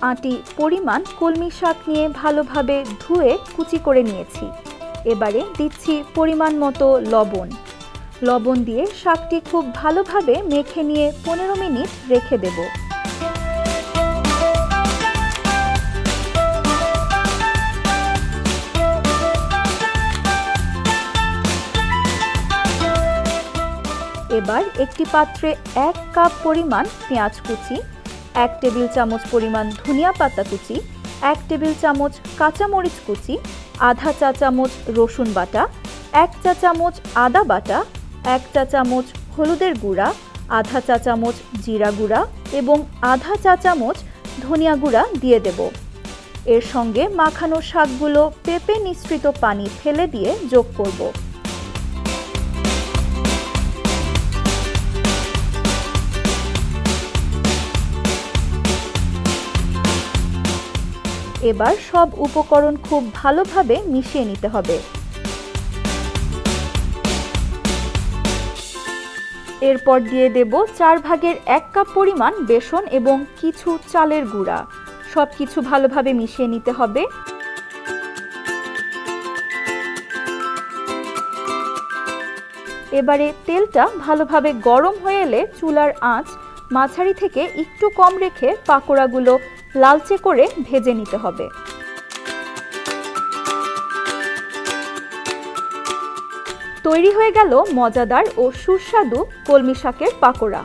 আটি পরিমাণ কলমি শাক নিয়ে ভালোভাবে ধুয়ে কুচি করে নিয়েছি। এবারে দিচ্ছি পরিমাণ মতো লবণ। লবণ দিয়ে শাকটি খুব ভালোভাবে মেখে নিয়ে 15 মিনিট রেখে দেব। এবার একটি পাত্রে 1 কাপ পরিমাণ পেঁয়াজ কুচি, 1 টেবিল চামচ পরিমাণ ধনিয়া পাতা কুচি, 1 টেবিল চামচ কাঁচামরিচ কুচি, আধা চা চামচ রসুন বাটা, 1 চা চামচ আদা বাটা, 1 চা চামচ হলুদের গুঁড়া, আধা চা চামচ জিরা গুঁড়া এবং আধা চা চামচ ধনিয়া গুঁড়া দিয়ে দেব। এর সঙ্গে মাখানো শাকগুলো পেঁপে মিশ্রিত পানি ফেলে দিয়ে যোগ করব। এবার সব উপকরণ খুব ভালোভাবে মিশিয়ে নিতে হবে। এরপর দিয়ে দেব 4 ভাগের 1 কাপ পরিমাণ বেসন এবং কিছু চালের গুঁড়া। সবকিছু ভালোভাবে মিশিয়ে নিতে হবে। এবারে তেলটা ভালোভাবে গরম হয়ে এলে চুলার আঁচ মাঝারি থেকে একটু কম রেখে পাকোড়াগুলো লালচে করে ভেজে নিতে হবে। তৈরি হয়ে গেল মজাদার ও সুস্বাদু কলমি শাকের পাকোড়া।